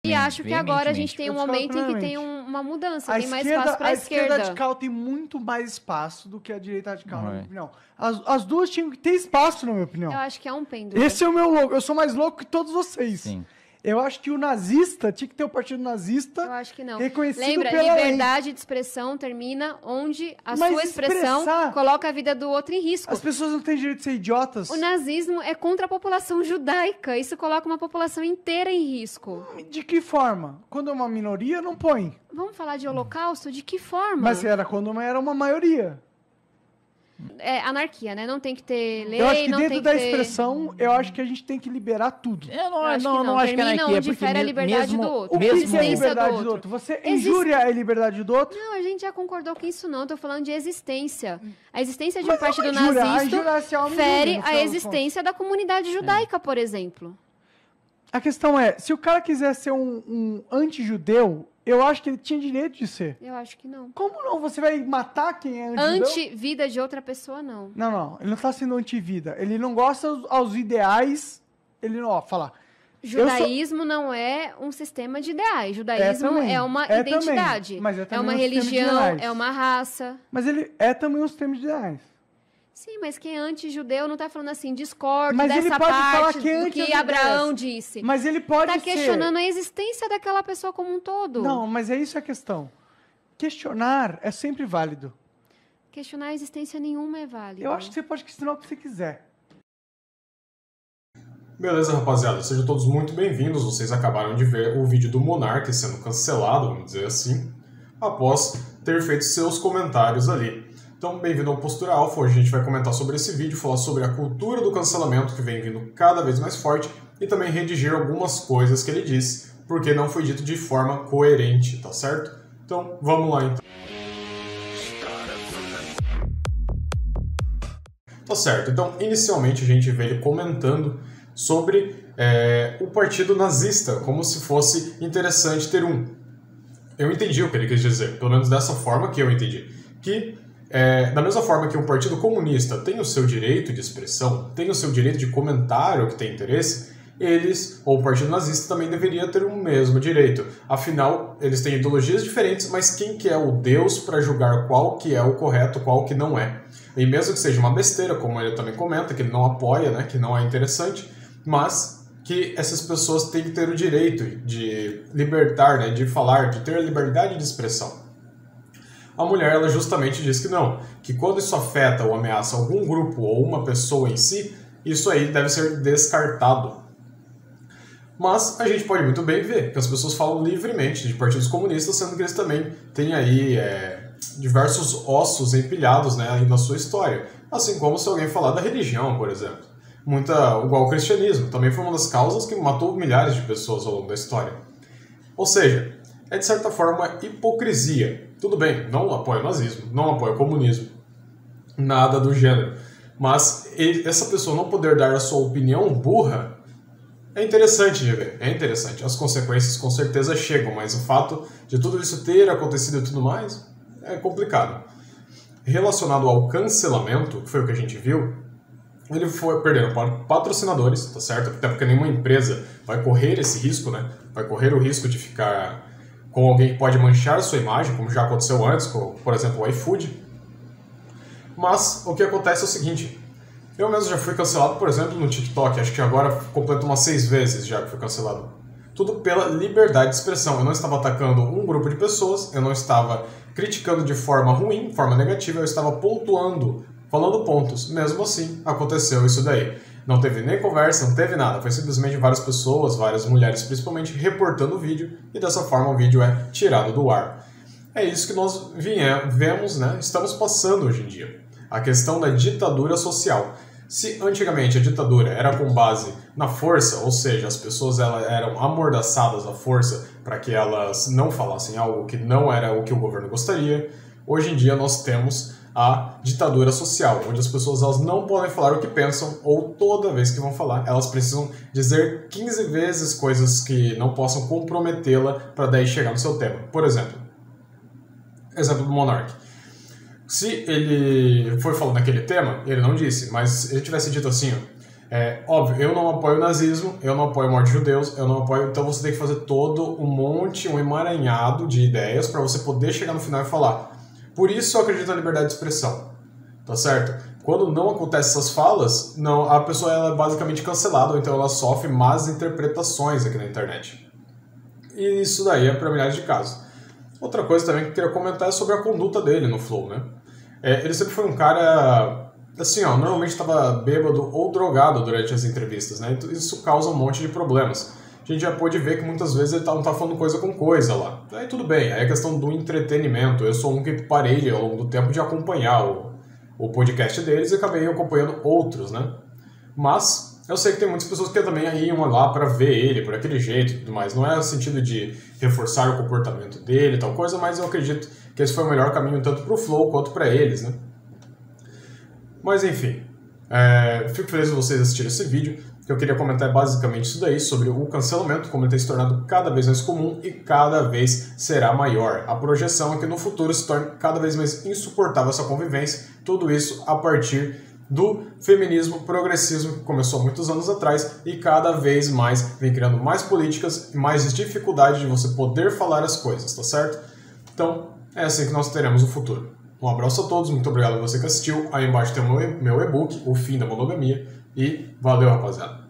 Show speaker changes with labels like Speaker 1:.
Speaker 1: E acho que agora a gente tem um momento em que tem uma mudança, tem mais espaço para a esquerda.
Speaker 2: A esquerda radical tem muito mais espaço do que a direita radical, na minha opinião. As duas tinham que ter espaço, na minha opinião.
Speaker 1: Eu acho que é um pêndulo.
Speaker 2: Esse é o meu louco. Eu sou mais louco que todos vocês.
Speaker 3: Sim.
Speaker 2: Eu acho que o nazista tinha que ter o partido nazista.
Speaker 1: Eu acho que não.
Speaker 2: Reconhecido
Speaker 1: Lembra,
Speaker 2: pela
Speaker 1: liberdade
Speaker 2: lei.
Speaker 1: de expressão termina onde a
Speaker 2: Mas
Speaker 1: sua expressão coloca a vida do outro em risco.
Speaker 2: As pessoas não têm direito de ser idiotas.
Speaker 1: O nazismo é contra a população judaica. Isso coloca uma população inteira em risco.
Speaker 2: De que forma? Quando é uma minoria, não põe.
Speaker 1: Vamos falar de holocausto? De que forma?
Speaker 2: Mas era quando era uma maioria.
Speaker 1: É anarquia, né? Não tem que ter lei,
Speaker 2: eu acho que
Speaker 1: não
Speaker 2: dentro
Speaker 1: tem que
Speaker 2: da
Speaker 1: ter...
Speaker 2: expressão, eu acho que a gente tem que liberar tudo.
Speaker 3: Eu não
Speaker 1: Termina
Speaker 3: acho que é anarquia,
Speaker 1: onde
Speaker 3: porque
Speaker 1: fere a liberdade
Speaker 3: mesmo,
Speaker 1: do outro.
Speaker 2: O que é a
Speaker 1: Existência
Speaker 2: liberdade do outro? Você injúria a liberdade do outro?
Speaker 1: Não, a gente já concordou com isso não. Tô falando de existência. A existência de um
Speaker 2: Mas
Speaker 1: partido
Speaker 2: é uma injúria. A
Speaker 1: nazista
Speaker 2: injúria é uma injúria,
Speaker 1: fere
Speaker 2: no
Speaker 1: a
Speaker 2: final das
Speaker 1: existência da comunidade judaica, por exemplo.
Speaker 2: A questão é, se o cara quiser ser um anti-judeu, eu acho que ele tinha direito de ser.
Speaker 1: Eu acho que não.
Speaker 2: Como não? Você vai matar quem é anti-judeu?
Speaker 1: Anti-vida de outra pessoa, não.
Speaker 2: Não. Ele não tá sendo anti-vida. Ele não gosta aos ideais. Ele não, fala...
Speaker 1: Judaísmo não é um sistema de ideais. Judaísmo é uma identidade.
Speaker 2: Mas
Speaker 1: é uma religião, é uma raça.
Speaker 2: Mas ele é também um sistema de ideais.
Speaker 1: Sim, mas quem é anti-judeu não tá falando assim, discordo
Speaker 2: mas
Speaker 1: dessa
Speaker 2: ele pode
Speaker 1: parte
Speaker 2: falar que é
Speaker 1: do que Abraão disse.
Speaker 2: Mas ele pode
Speaker 1: tá questionando a existência daquela pessoa como um todo.
Speaker 2: Não, mas é isso a questão. Questionar é sempre válido.
Speaker 1: Questionar a existência nenhuma é válido.
Speaker 2: Eu acho que você pode questionar o que você quiser.
Speaker 4: Beleza, rapaziada. Sejam todos muito bem-vindos. Vocês acabaram de ver o vídeo do Monark sendo cancelado, vamos dizer assim, após ter feito seus comentários ali. Então, bem-vindo ao Postura Alfa. Hoje a gente vai comentar sobre esse vídeo, falar sobre a cultura do cancelamento que vem vindo cada vez mais forte e também redigir algumas coisas que ele disse, porque não foi dito de forma coerente, tá certo? Então, vamos lá então. Tá certo. Então, inicialmente a gente vê ele comentando sobre o partido nazista, como se fosse interessante ter um. Eu entendi o que ele quis dizer, pelo menos dessa forma que eu entendi. Que da mesma forma que um partido comunista tem o seu direito de expressão, tem o seu direito de comentário que tem interesse, eles, ou o partido nazista, também deveria ter o mesmo direito. Afinal, eles têm ideologias diferentes, mas quem que é o Deus para julgar qual que é o correto, qual que não é? E mesmo que seja uma besteira, como ele também comenta, que ele não apoia, né, que não é interessante, mas que essas pessoas têm que ter o direito de libertar, né, de falar, de ter a liberdade de expressão. A mulher, ela justamente diz que não, que quando isso afeta ou ameaça algum grupo ou uma pessoa em si, isso aí deve ser descartado. Mas a gente pode muito bem ver que as pessoas falam livremente de partidos comunistas, sendo que eles também têm aí diversos ossos empilhados, né, aí na sua história. Assim como se alguém falar da religião, por exemplo. Igual o cristianismo, também foi uma das causas que matou milhares de pessoas ao longo da história. Ou seja, é de certa forma hipocrisia. Tudo bem, não apoia o nazismo, não apoia o comunismo, nada do gênero. Mas essa pessoa não poder dar a sua opinião burra é interessante de ver, é interessante. As consequências com certeza chegam, mas o fato de tudo isso ter acontecido e tudo mais é complicado. Relacionado ao cancelamento, que foi o que a gente viu, ele foi perdendo patrocinadores, tá certo? Até porque nenhuma empresa vai correr esse risco, né? Vai correr o risco de ficar com alguém que pode manchar a sua imagem, como já aconteceu antes, com, por exemplo, o iFood. Mas o que acontece é o seguinte: eu mesmo já fui cancelado, por exemplo, no TikTok, acho que agora completo umas 6 vezes já que fui cancelado. Tudo pela liberdade de expressão. Eu não estava atacando um grupo de pessoas, eu não estava criticando de forma ruim, forma negativa, eu estava pontuando, falando pontos. Mesmo assim, aconteceu isso daí. Não teve nem conversa, não teve nada. Foi simplesmente várias pessoas, várias mulheres principalmente, reportando o vídeo e dessa forma o vídeo é tirado do ar. É isso que nós vemos, né? Estamos passando hoje em dia. A questão da ditadura social. Se antigamente a ditadura era com base na força, ou seja, as pessoas eram amordaçadas à força para que elas não falassem algo que não era o que o governo gostaria, hoje em dia nós temos a ditadura social, onde as pessoas elas não podem falar o que pensam, ou toda vez que vão falar, elas precisam dizer 15 vezes coisas que não possam comprometê-la para daí chegar no seu tema. Por exemplo do Monark. Se ele foi falando naquele tema, ele não disse, mas se ele tivesse dito assim, Óbvio, eu não apoio o nazismo, eu não apoio a morte de judeus, eu não apoio... Então você tem que fazer todo um emaranhado de ideias para você poder chegar no final e falar. Por isso eu acredito na liberdade de expressão, tá certo? Quando não acontecem essas falas, a pessoa ela é basicamente cancelada, ou então ela sofre más interpretações aqui na internet. E isso daí é para milhares de casos. Outra coisa também que eu queria comentar é sobre a conduta dele no Flow, né? Ele sempre foi um cara... Assim, normalmente estava bêbado ou drogado durante as entrevistas, né? Então, isso causa um monte de problemas. A gente já pôde ver que muitas vezes ele não tá falando coisa com coisa lá. Aí tudo bem, aí é questão do entretenimento. Eu sou um que parei ao longo do tempo de acompanhar o podcast deles e acabei acompanhando outros, né? Mas eu sei que tem muitas pessoas que também iam lá para ver ele por aquele jeito e tudo mais. Não é no sentido de reforçar o comportamento dele e tal coisa, mas eu acredito que esse foi o melhor caminho tanto pro Flow quanto para eles, né? Mas enfim, fico feliz de vocês assistirem esse vídeo. O que eu queria comentar é basicamente isso daí, sobre o cancelamento, como ele tem se tornado cada vez mais comum e cada vez será maior. A projeção é que no futuro se torne cada vez mais insuportável essa convivência, tudo isso a partir do feminismo progressismo que começou há muitos anos atrás e cada vez mais vem criando mais políticas e mais dificuldade de você poder falar as coisas, tá certo? Então, é assim que nós teremos o futuro. Um abraço a todos, muito obrigado a você que assistiu. Aí embaixo tem o meu e-book, O Fim da Monogamia. E valeu, rapaziada.